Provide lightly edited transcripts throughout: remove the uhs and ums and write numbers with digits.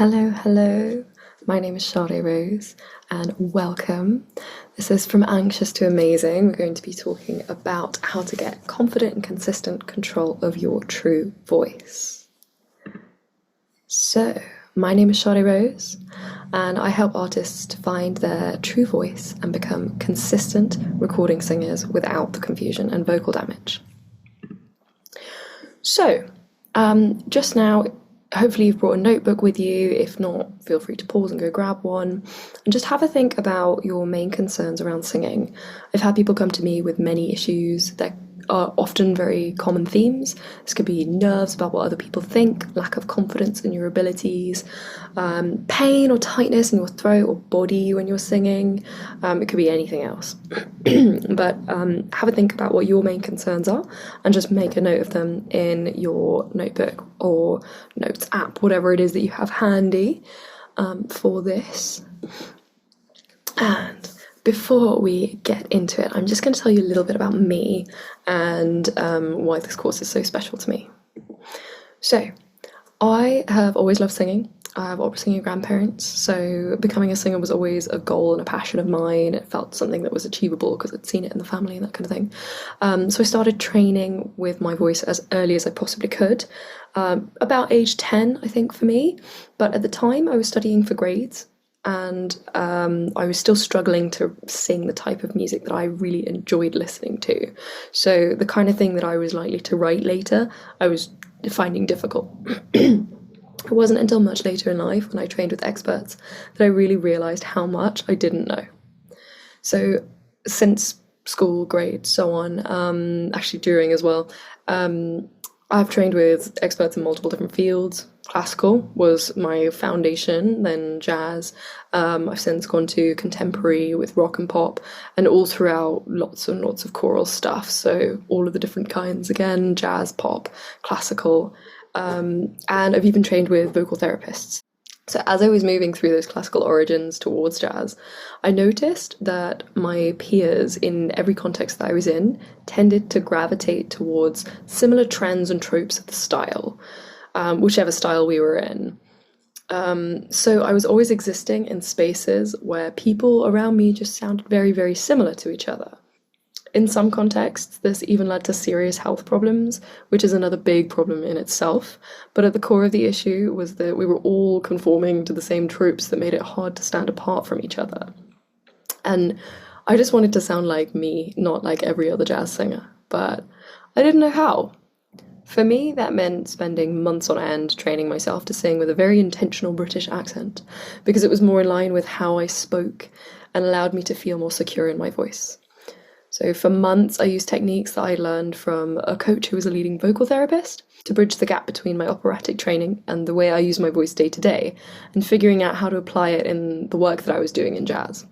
Hello. My name is Sade Rose, and welcome. This is From Anxious to Amazing. We're going to be talking about how to get confident and consistent control of your true voice. So, my name is Sade Rose, and I help artists to find their true voice and become consistent recording singers without the confusion and vocal damage. So, just now, hopefully you've brought a notebook with you. If not, feel free to pause and go grab one and just have a think about your main concerns around singing. I've had people come to me with many issues that are often very common themes. This could be nerves about what other people think, lack of confidence in your abilities, pain or tightness in your throat or body when you're singing. It could be anything else. But have a think about what your main concerns are and just make a note of them in your notebook or notes app, whatever it is that you have handy for this. And before we get into it, I'm just going to tell you a little bit about me and why this course is so special to me. So, I have always loved singing. I have opera singing grandparents, so becoming a singer was always a goal and a passion of mine. It felt something that was achievable because I'd seen it in the family and that kind of thing. So I started training with my voice as early as I possibly could, about age 10, I think, for me. But at the time, I was studying for grades, and I was still struggling to sing the type of music that I really enjoyed listening to. So the kind of thing that I was likely to write later, I was finding difficult. It wasn't until much later in life, when I trained with experts, that I really realised how much I didn't know. So since school, grades, so on, actually during as well, I've trained with experts in multiple different fields. Classical was my foundation, then jazz. I've since gone to contemporary with rock and pop, and all throughout lots and lots of choral stuff. So all of the different kinds, again, jazz, pop, classical. And I've even trained with vocal therapists. So as I was moving through those classical origins towards jazz, I noticed that my peers in every context that I was in tended to gravitate towards similar trends and tropes of the style, whichever style we were in. So I was always existing in spaces where people around me just sounded very, very similar to each other. In some contexts, this even led to serious health problems, which is another big problem in itself. But at the core of the issue was that we were all conforming to the same tropes that made it hard to stand apart from each other. And I just wanted to sound like me, not like every other jazz singer. But I didn't know how. For me, that meant spending months on end training myself to sing with a very intentional British accent, because it was more in line with how I spoke and allowed me to feel more secure in my voice. So for months, I used techniques that I learned from a coach who was a leading vocal therapist to bridge the gap between my operatic training and the way I use my voice day to day, and figuring out how to apply it in the work that I was doing in jazz.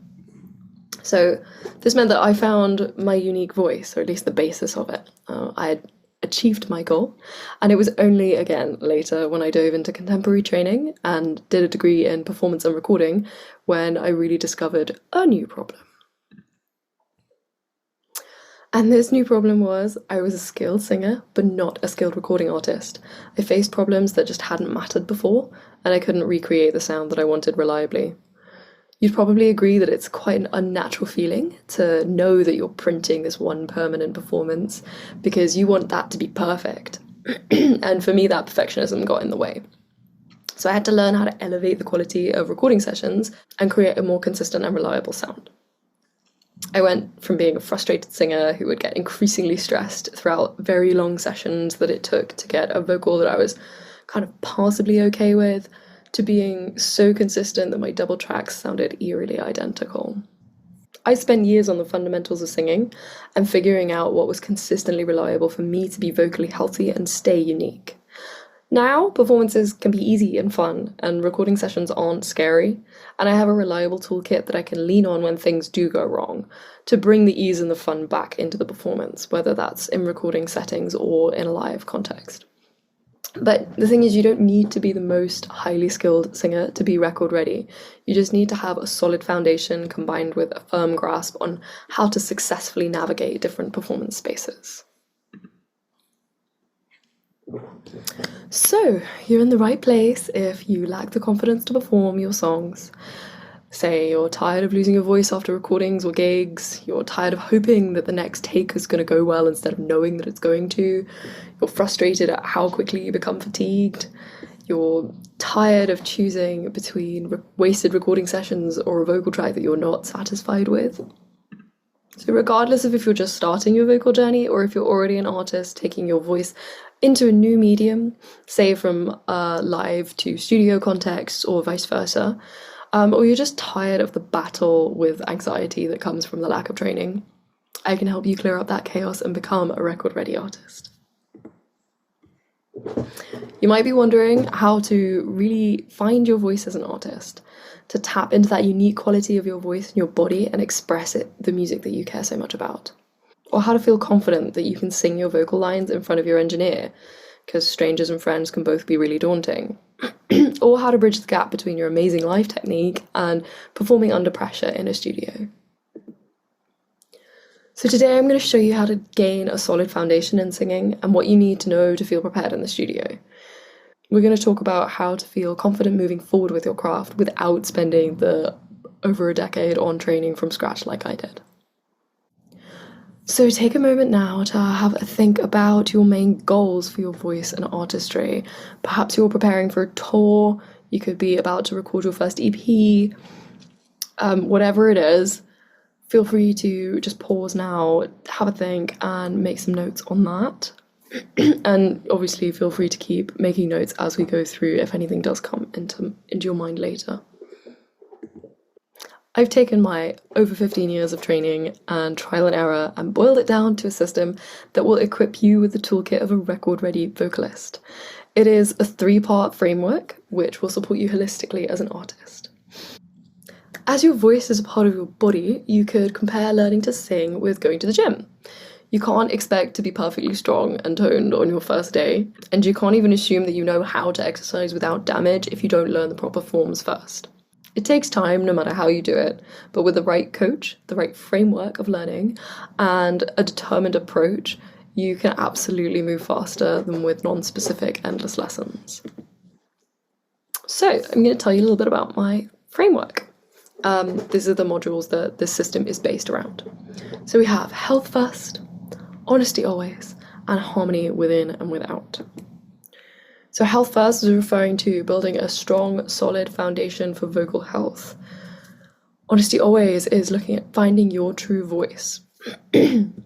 So this meant that I found my unique voice, or at least the basis of it. I had achieved my goal, and it was only again later when I dove into contemporary training and did a degree in performance and recording when I really discovered a new problem. And this new problem was I was a skilled singer, but not a skilled recording artist. I faced problems that just hadn't mattered before, and I couldn't recreate the sound that I wanted reliably. You'd probably agree that it's quite an unnatural feeling to know that you're printing this one permanent performance, because you want that to be perfect. And for me, that perfectionism got in the way. So I had to learn how to elevate the quality of recording sessions and create a more consistent and reliable sound. I went from being a frustrated singer who would get increasingly stressed throughout very long sessions that it took to get a vocal that I was kind of passably okay with, to being so consistent that my double tracks sounded eerily identical. I spent years on the fundamentals of singing and figuring out what was consistently reliable for me to be vocally healthy and stay unique. Now, performances can be easy and fun, and recording sessions aren't scary, and I have a reliable toolkit that I can lean on when things do go wrong, to bring the ease and the fun back into the performance, whether that's in recording settings or in a live context. But the thing is, you don't need to be the most highly skilled singer to be record ready. You just need to have a solid foundation combined with a firm grasp on how to successfully navigate different performance spaces. So, you're in the right place if you lack the confidence to perform your songs. Say you're tired of losing your voice after recordings or gigs, you're tired of hoping that the next take is going to go well instead of knowing that it's going to, you're frustrated at how quickly you become fatigued, you're tired of choosing between wasted recording sessions or a vocal track that you're not satisfied with. So, regardless of if you're just starting your vocal journey or if you're already an artist taking your voice into a new medium, say from live to studio context or vice versa, or you're just tired of the battle with anxiety that comes from the lack of training, I can help you clear up that chaos and become a record-ready artist. You might be wondering how to really find your voice as an artist, to tap into that unique quality of your voice and your body and express the music that you care so much about. Or how to feel confident that you can sing your vocal lines in front of your engineer, because strangers and friends can both be really daunting. Or how to bridge the gap between your amazing live technique and performing under pressure in a studio. So today I'm going to show you how to gain a solid foundation in singing and what you need to know to feel prepared in the studio. We're going to talk about how to feel confident moving forward with your craft without spending the over a decade on training from scratch like I did. So take a moment now to have a think about your main goals for your voice and artistry. Perhaps you're preparing for a tour, you could be about to record your first EP, whatever it is, feel free to just pause now, have a think and make some notes on that. And obviously feel free to keep making notes as we go through if anything does come into your mind later. I've taken my over 15 years of training and trial and error and boiled it down to a system that will equip you with the toolkit of a record-ready vocalist. It is a 3-part framework which will support you holistically as an artist. As your voice is a part of your body, you could compare learning to sing with going to the gym. You can't expect to be perfectly strong and toned on your first day, and you can't even assume that you know how to exercise without damage if you don't learn the proper forms first. It takes time no matter how you do it, but with the right coach, the right framework of learning, and a determined approach, you can absolutely move faster than with non-specific endless lessons. So I'm going to tell you a little bit about my framework. These are the modules that this system is based around. So we have health first, honesty always, and harmony within and without. So health first is referring to building a strong, solid foundation for vocal health. Honesty always is looking at finding your true voice. And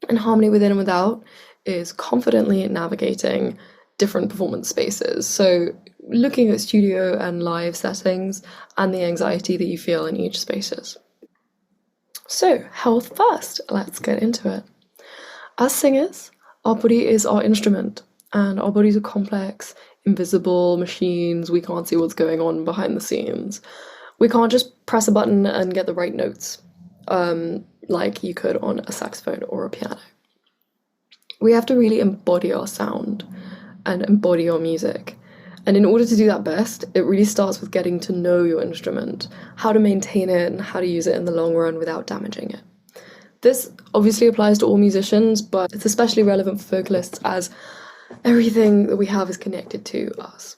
harmony within and without is confidently navigating different performance spaces. So looking at studio and live settings and the anxiety that you feel in each spaces. So health first, let's get into it. As singers, our body is our instrument, and our bodies are complex, invisible machines. We can't see what's going on behind the scenes. We can't just press a button and get the right notes, like you could on a saxophone or a piano. We have to really embody our sound and embody our music. And in order to do that best, it really starts with getting to know your instrument, how to maintain it and how to use it in the long run without damaging it. This obviously applies to all musicians, but it's especially relevant for vocalists as everything that we have is connected to us.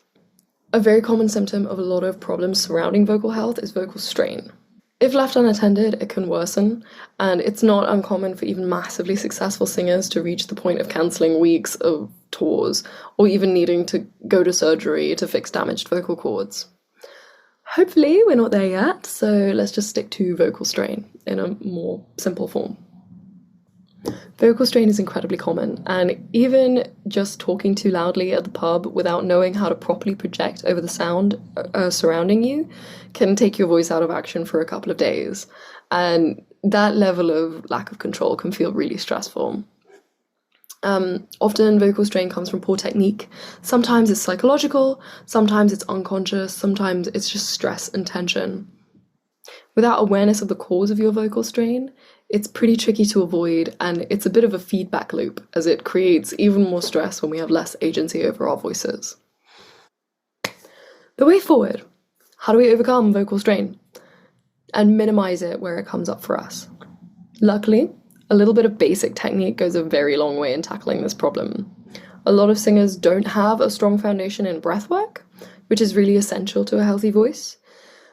A very common symptom of a lot of problems surrounding vocal health is vocal strain. If left unattended, it can worsen, and it's not uncommon for even massively successful singers to reach the point of cancelling weeks of tours, or even needing to go to surgery to fix damaged vocal cords. Hopefully we're not there yet, so let's just stick to vocal strain in a more simple form. Vocal strain is incredibly common, and even just talking too loudly at the pub without knowing how to properly project over the sound surrounding you can take your voice out of action for a couple of days, and that level of lack of control can feel really stressful. Often vocal strain comes from poor technique. Sometimes it's psychological, sometimes it's unconscious, sometimes it's just stress and tension. Without awareness of the cause of your vocal strain, it's pretty tricky to avoid, and it's a bit of a feedback loop as it creates even more stress when we have less agency over our voices. The way forward. How do we overcome vocal strain and minimize it where it comes up for us? Luckily, a little bit of basic technique goes a very long way in tackling this problem. A lot of singers don't have a strong foundation in breath work, which is really essential to a healthy voice.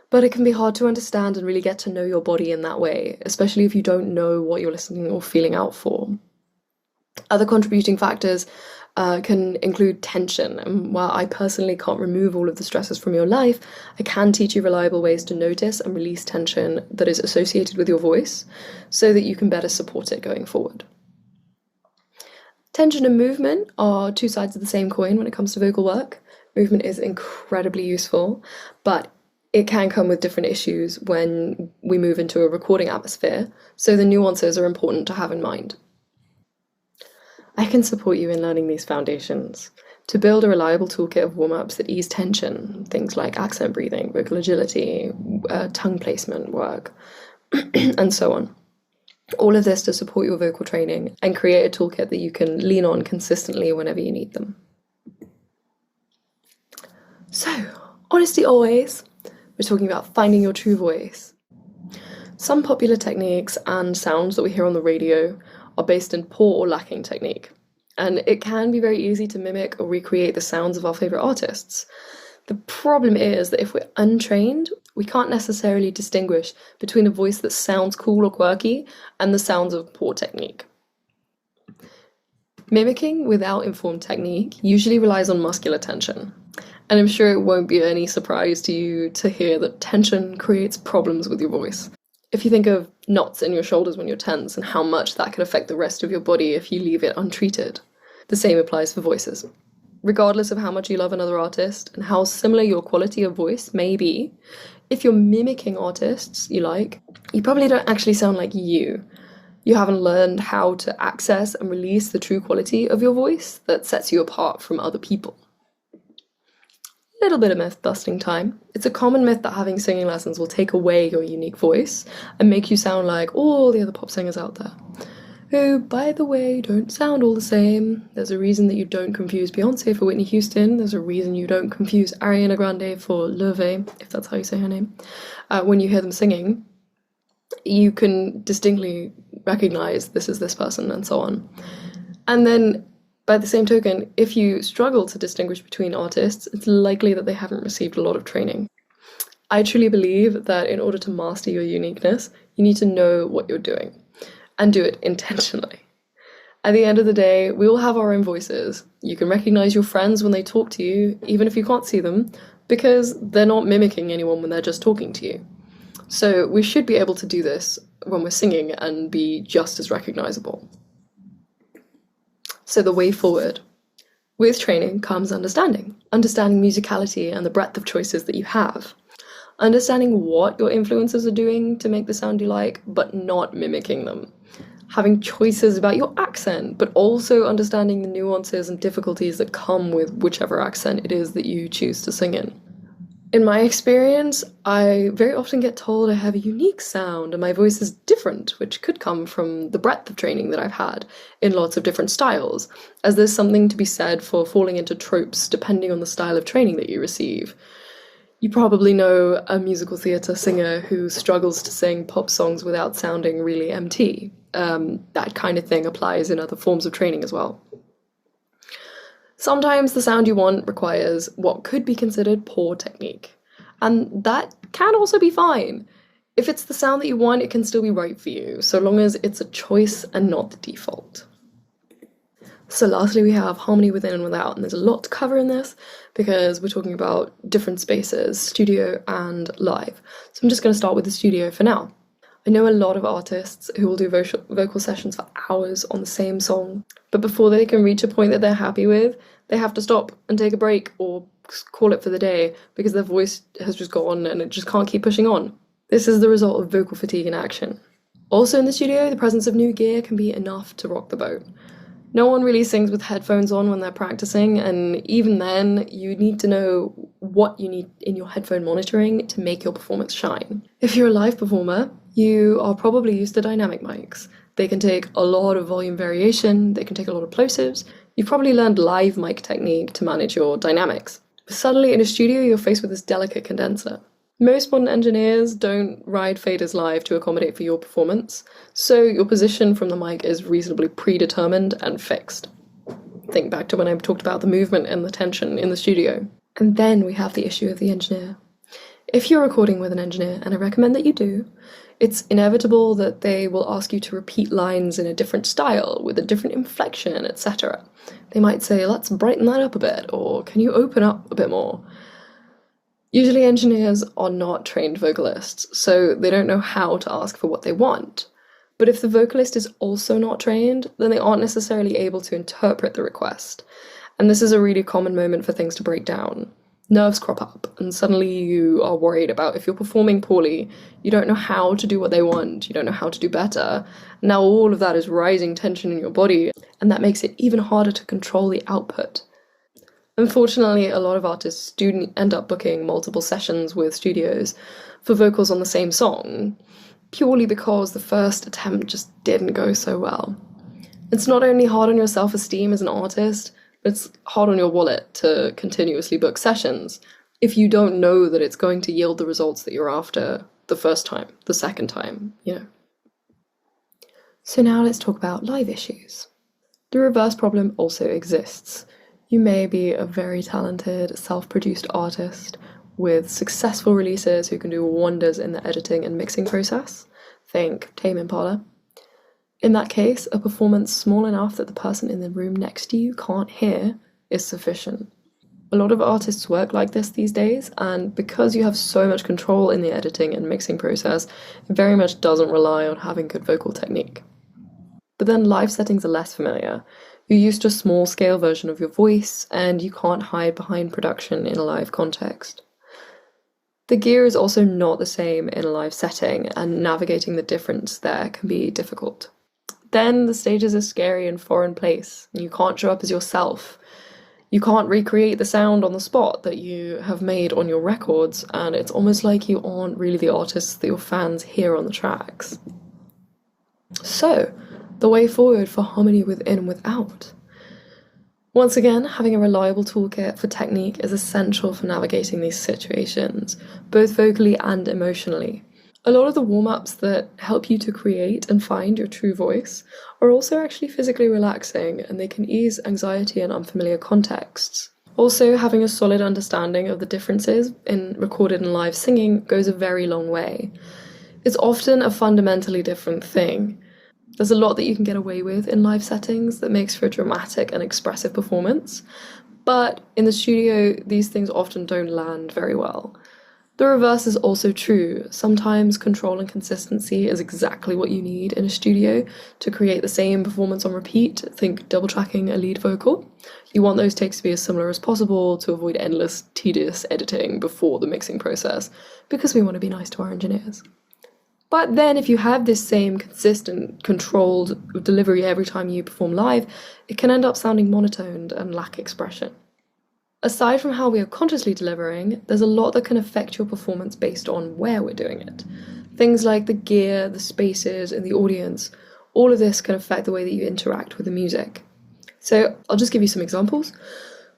But it can be hard to understand and really get to know your body in that way, especially if you don't know what you're listening or feeling out for. Other contributing factors can include tension, and while I personally can't remove all of the stresses from your life, I can teach you reliable ways to notice and release tension that is associated with your voice so that you can better support it going forward. Tension and movement are two sides of the same coin when it comes to vocal work. Movement is incredibly useful, but it can come with different issues when we move into a recording atmosphere, so the nuances are important to have in mind. I can support you in learning these foundations to build a reliable toolkit of warm-ups that ease tension, things like accent breathing, vocal agility, tongue placement work, and so on. All of this to support your vocal training and create a toolkit that you can lean on consistently whenever you need them. So, honesty always. We're talking about finding your true voice. Some popular techniques and sounds that we hear on the radio are based in poor or lacking technique, and it can be very easy to mimic or recreate the sounds of our favourite artists. The problem is that if we're untrained, we can't necessarily distinguish between a voice that sounds cool or quirky and the sounds of poor technique. Mimicking without informed technique usually relies on muscular tension, and I'm sure it won't be any surprise to you to hear that tension creates problems with your voice. If you think of knots in your shoulders when you're tense and how much that can affect the rest of your body if you leave it untreated, the same applies for voices. Regardless of how much you love another artist and how similar your quality of voice may be, if you're mimicking artists you like, you probably don't actually sound like you. You haven't learned how to access and release the true quality of your voice that sets you apart from other people. Little bit of myth busting time. It's a common myth that having singing lessons will take away your unique voice and make you sound like all the other pop singers out there, who, by the way, don't sound all the same. There's a reason that you don't confuse Beyonce for Whitney Houston. There's a reason you don't confuse Ariana Grande for Love, if that's how you say her name. When you hear them singing, you can distinctly recognize this is this person and so on. And then by the same token, if you struggle to distinguish between artists, it's likely that they haven't received a lot of training. I truly believe that in order to master your uniqueness, you need to know what you're doing and do it intentionally. At the end of the day, we all have our own voices. You can recognize your friends when they talk to you, even if you can't see them, because they're not mimicking anyone when they're just talking to you. So we should be able to do this when we're singing and be just as recognizable. So the way forward. With training comes understanding musicality and the breadth of choices that you have. Understanding what your influences are doing to make the sound you like, but not mimicking them. Having choices about your accent, but also understanding the nuances and difficulties that come with whichever accent it is that you choose to sing in. In my experience, I very often get told I have a unique sound and my voice is different, which could come from the breadth of training that I've had in lots of different styles, as there's something to be said for falling into tropes depending on the style of training that you receive. You probably know a musical theatre singer who struggles to sing pop songs without sounding really MT. That kind of thing applies in other forms of training as well. Sometimes the sound you want requires what could be considered poor technique, and that can also be fine. If it's the sound that you want, it can still be right for you, so long as it's a choice and not the default. So lastly, we have harmony within and without, and there's a lot to cover in this because we're talking about different spaces, studio and live. So I'm just going to start with the studio for now. I know a lot of artists who will do vocal sessions for hours on the same song, but before they can reach a point that they're happy with, they have to stop and take a break or call it for the day because their voice has just gone and it just can't keep pushing on. This is the result of vocal fatigue in action. Also in the studio, the presence of new gear can be enough to rock the boat. No one really sings with headphones on when they're practicing, and even then, you need to know what you need in your headphone monitoring to make your performance shine. If you're a live performer, you are probably used to dynamic mics. They can take a lot of volume variation, they can take a lot of plosives. You've probably learned live mic technique to manage your dynamics. But suddenly in a studio, you're faced with this delicate condenser. Most modern engineers don't ride faders live to accommodate for your performance, so your position from the mic is reasonably predetermined and fixed. Think back to when I talked about the movement and the tension in the studio. And then we have the issue of the engineer. If you're recording with an engineer, and I recommend that you do, it's inevitable that they will ask you to repeat lines in a different style, with a different inflection, etc. They might say, let's brighten that up a bit, or can you open up a bit more? Usually engineers are not trained vocalists, so they don't know how to ask for what they want. But if the vocalist is also not trained, then they aren't necessarily able to interpret the request. And this is a really common moment for things to break down. Nerves crop up, and suddenly you are worried about if you're performing poorly, you don't know how to do what they want, you don't know how to do better. Now all of that is rising tension in your body, and that makes it even harder to control the output. Unfortunately, a lot of artists do end up booking multiple sessions with studios for vocals on the same song, purely because the first attempt just didn't go so well. It's not only hard on your self-esteem as an artist, but it's hard on your wallet to continuously book sessions if you don't know that it's going to yield the results that you're after the first time, the second time, So now let's talk about live issues. The reverse problem also exists. You may be a very talented, self-produced artist with successful releases who can do wonders in the editing and mixing process. Think Tame Impala. In that case, a performance small enough that the person in the room next to you can't hear is sufficient. A lot of artists work like this these days, and because you have so much control in the editing and mixing process, it very much doesn't rely on having good vocal technique. But then live settings are less familiar. You're used to a small-scale version of your voice, and you can't hide behind production in a live context. The gear is also not the same in a live setting, and navigating the difference there can be difficult. Then the stage is a scary and foreign place, and you can't show up as yourself. You can't recreate the sound on the spot that you have made on your records, and it's almost like you aren't really the artist that your fans hear on the tracks. So, the way forward for harmony within and without. Once again, having a reliable toolkit for technique is essential for navigating these situations, both vocally and emotionally. A lot of the warm-ups that help you to create and find your true voice are also actually physically relaxing, and they can ease anxiety in unfamiliar contexts. Also, having a solid understanding of the differences in recorded and live singing goes a very long way. It's often a fundamentally different thing. There's a lot that you can get away with in live settings that makes for a dramatic and expressive performance, but in the studio, these things often don't land very well. The reverse is also true. Sometimes control and consistency is exactly what you need in a studio to create the same performance on repeat. Think double tracking a lead vocal. You want those takes to be as similar as possible to avoid endless, tedious editing before the mixing process, because we want to be nice to our engineers. But then if you have this same consistent, controlled delivery every time you perform live, it can end up sounding monotoned and lack expression. Aside from how we are consciously delivering, there's a lot that can affect your performance based on where we're doing it. Things like the gear, the spaces, and the audience. All of this can affect the way that you interact with the music. So I'll just give you some examples.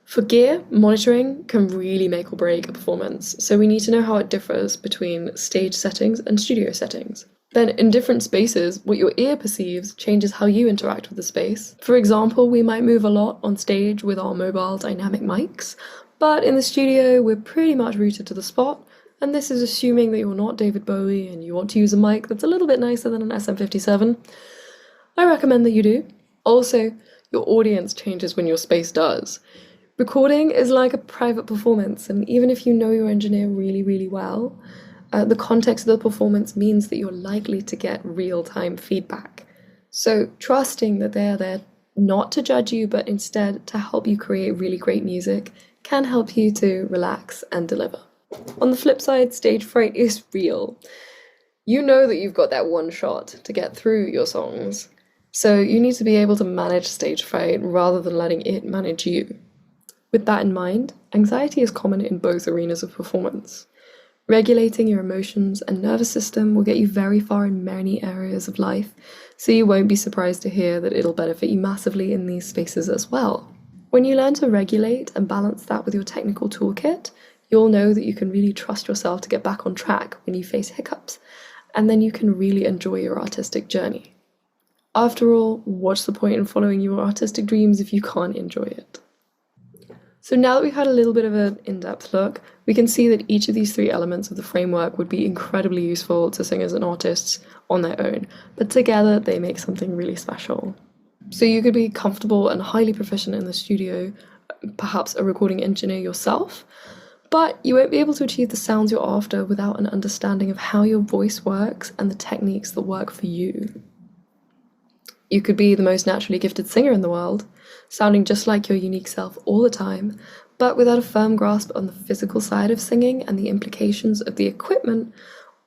For gear, monitoring can really make or break a performance, so we need to know how it differs between stage settings and studio settings. Then in different spaces, what your ear perceives changes how you interact with the space. For example, we might move a lot on stage with our mobile dynamic mics, but in the studio we're pretty much rooted to the spot, and this is assuming that you're not David Bowie and you want to use a mic that's a little bit nicer than an SM57. I recommend that you do. Also, your audience changes when your space does. Recording is like a private performance, and even if you know your engineer really, really well, the context of the performance means that you're likely to get real-time feedback. So trusting that they're there not to judge you, but instead to help you create really great music can help you to relax and deliver. On the flip side, stage fright is real. You know that you've got that one shot to get through your songs, so you need to be able to manage stage fright rather than letting it manage you. With that in mind, anxiety is common in both arenas of performance. Regulating your emotions and nervous system will get you very far in many areas of life, so you won't be surprised to hear that it'll benefit you massively in these spaces as well. When you learn to regulate and balance that with your technical toolkit, you'll know that you can really trust yourself to get back on track when you face hiccups, and then you can really enjoy your artistic journey. After all, what's the point in following your artistic dreams if you can't enjoy it? So now that we've had a little bit of an in-depth look, we can see that each of these three elements of the framework would be incredibly useful to singers and artists on their own, but together they make something really special. So you could be comfortable and highly proficient in the studio, perhaps a recording engineer yourself, but you won't be able to achieve the sounds you're after without an understanding of how your voice works and the techniques that work for you. You could be the most naturally gifted singer in the world, sounding just like your unique self all the time, but without a firm grasp on the physical side of singing and the implications of the equipment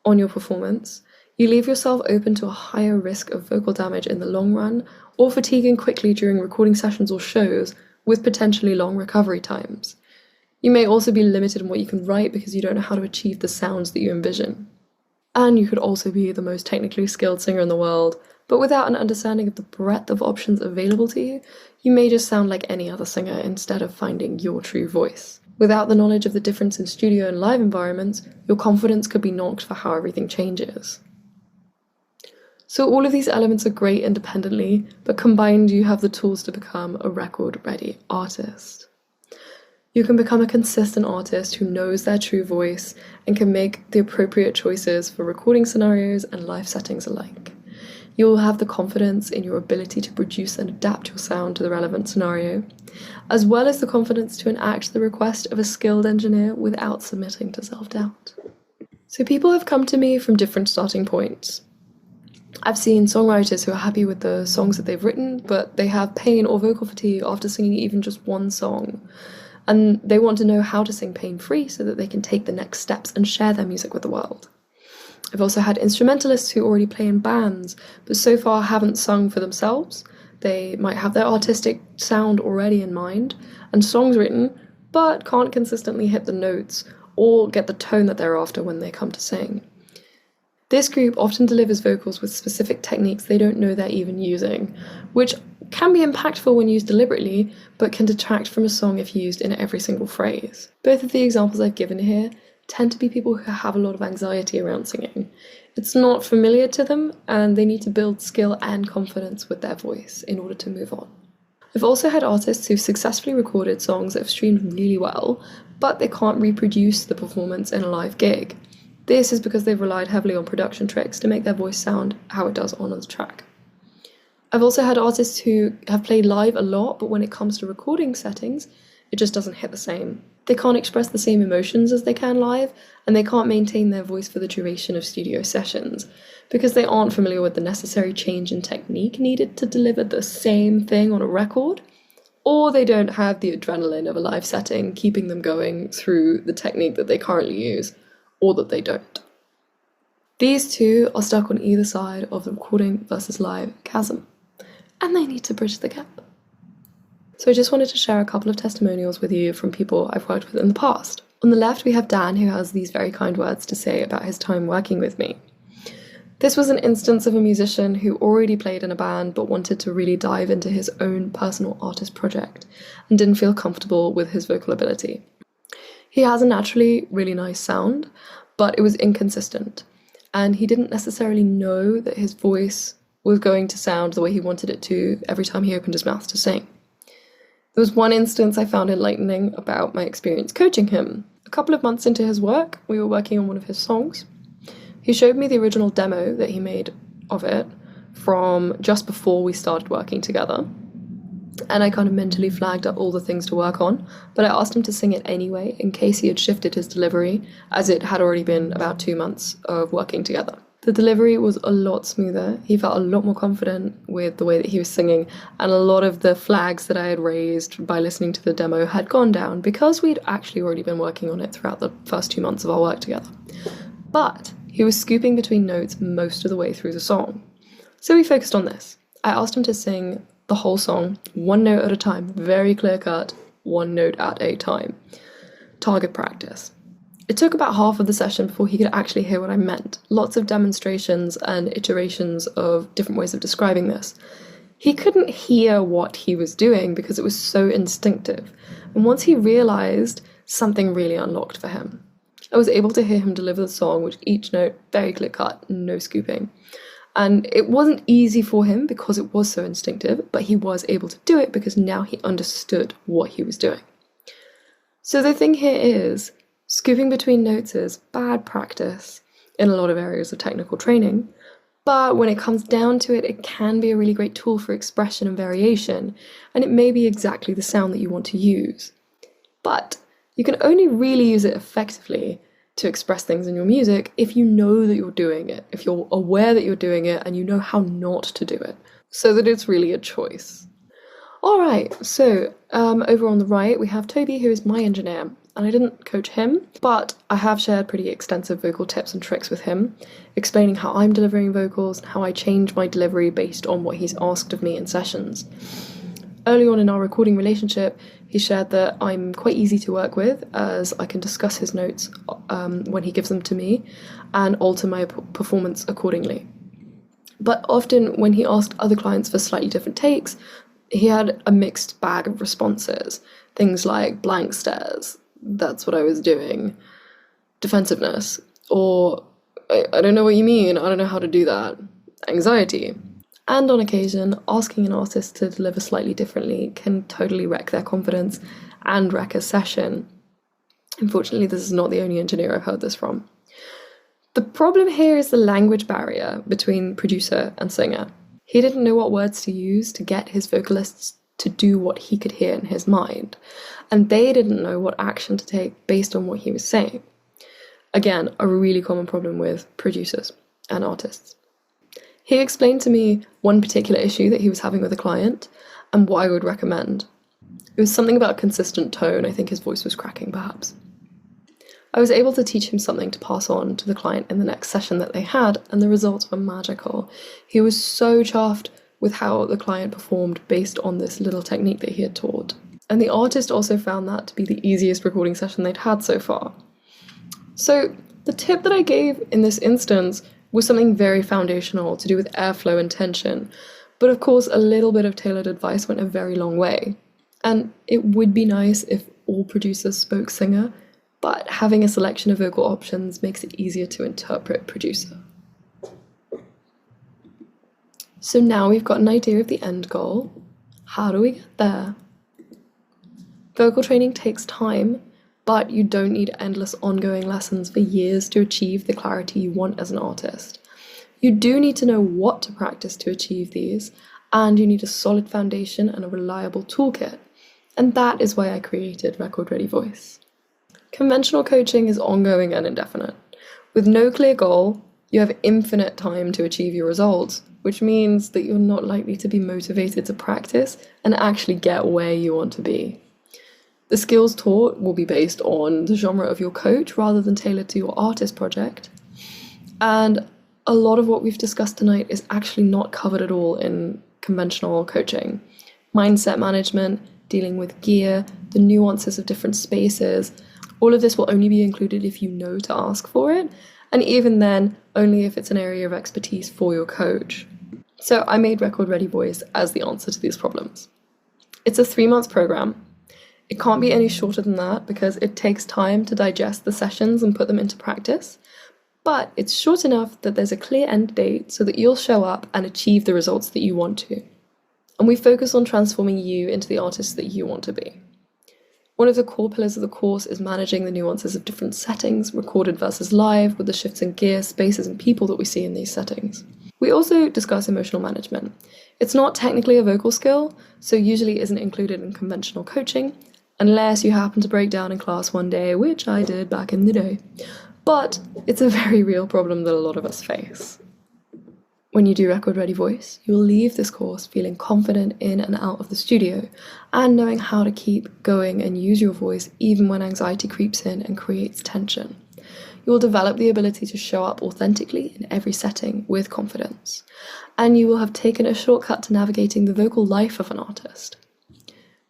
on your performance. You leave yourself open to a higher risk of vocal damage in the long run, or fatiguing quickly during recording sessions or shows, with potentially long recovery times. You may also be limited in what you can write because you don't know how to achieve the sounds that you envision. And you could also be the most technically skilled singer in the world, but without an understanding of the breadth of options available to you, you may just sound like any other singer instead of finding your true voice. Without the knowledge of the difference in studio and live environments, your confidence could be knocked for how everything changes. So all of these elements are great independently, but combined you have the tools to become a record-ready artist. You can become a consistent artist who knows their true voice and can make the appropriate choices for recording scenarios and live settings alike. You will have the confidence in your ability to produce and adapt your sound to the relevant scenario, as well as the confidence to enact the request of a skilled engineer without submitting to self-doubt. So people have come to me from different starting points. I've seen songwriters who are happy with the songs that they've written, but they have pain or vocal fatigue after singing even just one song. And they want to know how to sing pain-free so that they can take the next steps and share their music with the world. I've also had instrumentalists who already play in bands, but so far haven't sung for themselves. They might have their artistic sound already in mind, and songs written, but can't consistently hit the notes or get the tone that they're after when they come to sing. This group often delivers vocals with specific techniques they don't know they're even using, which can be impactful when used deliberately, but can detract from a song if used in every single phrase. Both of the examples I've given here tend to be people who have a lot of anxiety around singing. It's not familiar to them, and they need to build skill and confidence with their voice in order to move on. I've also had artists who've successfully recorded songs that have streamed really well, but they can't reproduce the performance in a live gig. This is because they've relied heavily on production tricks to make their voice sound how it does on the track. I've also had artists who have played live a lot, but when it comes to recording settings, it just doesn't hit the same. They can't express the same emotions as they can live, and they can't maintain their voice for the duration of studio sessions, because they aren't familiar with the necessary change in technique needed to deliver the same thing on a record, or they don't have the adrenaline of a live setting keeping them going through the technique that they currently use, or that they don't. These two are stuck on either side of the recording versus live chasm, and they need to bridge the gap. So I just wanted to share a couple of testimonials with you from people I've worked with in the past. On the left, we have Dan, who has these very kind words to say about his time working with me. This was an instance of a musician who already played in a band but wanted to really dive into his own personal artist project and didn't feel comfortable with his vocal ability. He has a naturally really nice sound, but it was inconsistent, and he didn't necessarily know that his voice was going to sound the way he wanted it to every time he opened his mouth to sing. There was one instance I found enlightening about my experience coaching him. A couple of months into his work, we were working on one of his songs. He showed me the original demo that he made of it from just before we started working together. And I kind of mentally flagged up all the things to work on, but I asked him to sing it anyway in case he had shifted his delivery, as it had already been about 2 months of working together. The delivery was a lot smoother. He felt a lot more confident with the way that he was singing, and a lot of the flags that I had raised by listening to the demo had gone down because we'd actually already been working on it throughout the first 2 months of our work together. But he was scooping between notes most of the way through the song. So we focused on this. I asked him to sing the whole song, one note at a time, very clear cut, one note at a time. Target practice. It took about half of the session before he could actually hear what I meant. Lots of demonstrations and iterations of different ways of describing this. He couldn't hear what he was doing because it was so instinctive. And once he realized, something really unlocked for him. I was able to hear him deliver the song with each note very clear cut, no scooping. And it wasn't easy for him because it was so instinctive, but he was able to do it because now he understood what he was doing. So the thing here is, scooping between notes is bad practice in a lot of areas of technical training, but when it comes down to it, it can be a really great tool for expression and variation, and it may be exactly the sound that you want to use. But you can only really use it effectively to express things in your music if you know that you're doing it, if you're aware that you're doing it and you know how not to do it, so that it's really a choice. Alright, so over on the right we have Toby, who is my engineer, and I didn't coach him, but I have shared pretty extensive vocal tips and tricks with him, explaining how I'm delivering vocals and how I change my delivery based on what he's asked of me in sessions. Early on in our recording relationship, he shared that I'm quite easy to work with, as I can discuss his notes when he gives them to me and alter my performance accordingly. But often when he asked other clients for slightly different takes, he had a mixed bag of responses. Things like blank stares, that's what I was doing, defensiveness, or I don't know what you mean, I don't know how to do that, anxiety. And on occasion, asking an artist to deliver slightly differently can totally wreck their confidence and wreck a session. Unfortunately, this is not the only engineer I've heard this from. The problem here is the language barrier between producer and singer. He didn't know what words to use to get his vocalists to do what he could hear in his mind, and they didn't know what action to take based on what he was saying. Again, a really common problem with producers and artists. He explained to me one particular issue that he was having with a client and what I would recommend. It was something about a consistent tone. I think his voice was cracking, perhaps. I was able to teach him something to pass on to the client in the next session that they had, and the results were magical. He was so chuffed with how the client performed based on this little technique that he had taught. And the artist also found that to be the easiest recording session they'd had so far. So the tip that I gave in this instance was something very foundational to do with airflow and tension, but of course a little bit of tailored advice went a very long way. And it would be nice if all producers spoke singer, but having a selection of vocal options makes it easier to interpret producer. So now we've got an idea of the end goal. How do we get there? Vocal training takes time, but you don't need endless ongoing lessons for years to achieve the clarity you want as an artist. You do need to know what to practice to achieve these, and you need a solid foundation and a reliable toolkit. And that is why I created Record Ready Voice. Conventional coaching is ongoing and indefinite. With no clear goal, you have infinite time to achieve your results, which means that you're not likely to be motivated to practice and actually get where you want to be. The skills taught will be based on the genre of your coach rather than tailored to your artist project. And a lot of what we've discussed tonight is actually not covered at all in conventional coaching. Mindset management, dealing with gear, the nuances of different spaces, all of this will only be included if you know to ask for it, and even then, only if it's an area of expertise for your coach. So I made Record Ready Voice as the answer to these problems. It's a 3-month program. It can't be any shorter than that because it takes time to digest the sessions and put them into practice, but it's short enough that there's a clear end date so that you'll show up and achieve the results that you want to. And we focus on transforming you into the artist that you want to be. One of the core pillars of the course is managing the nuances of different settings, recorded versus live, with the shifts in gear, spaces, and people that we see in these settings. We also discuss emotional management. It's not technically a vocal skill, so usually isn't included in conventional coaching, unless you happen to break down in class one day, which I did back in the day. But it's a very real problem that a lot of us face. When you do Record Ready Voice, you will leave this course feeling confident in and out of the studio, and knowing how to keep going and use your voice even when anxiety creeps in and creates tension. You will develop the ability to show up authentically in every setting with confidence, and you will have taken a shortcut to navigating the vocal life of an artist.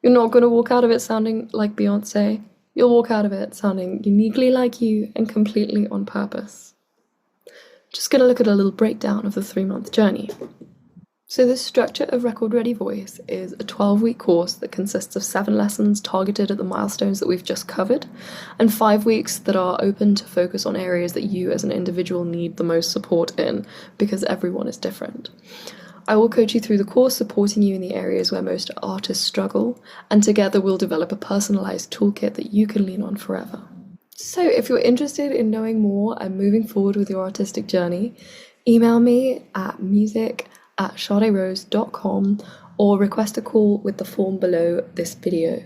You're not going to walk out of it sounding like Beyoncé. You'll walk out of it sounding uniquely like you and completely on purpose. Just going to look at a little breakdown of the 3-month journey. So the structure of Record Ready Voice is a 12-week course that consists of 7 lessons targeted at the milestones that we've just covered, and 5 weeks that are open to focus on areas that you as an individual need the most support in, because everyone is different. I will coach you through the course, supporting you in the areas where most artists struggle, and together we'll develop a personalized toolkit that you can lean on forever. So if you're interested in knowing more and moving forward with your artistic journey, email me at music@saderose.com or request a call with the form below this video.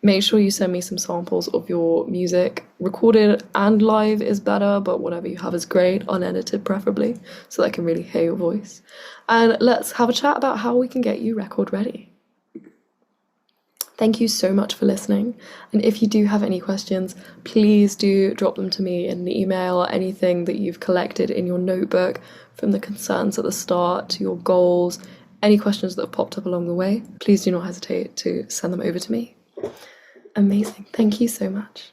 Make sure you send me some samples of your music. Recorded and live is better, but whatever you have is great, unedited preferably, so that I can really hear your voice. And let's have a chat about how we can get you record ready. Thank you so much for listening, and if you do have any questions, please do drop them to me in an email or anything that you've collected in your notebook, from the concerns at the start to your goals, any questions that have popped up along the way. Please do not hesitate to send them over to me. Amazing. Thank you so much.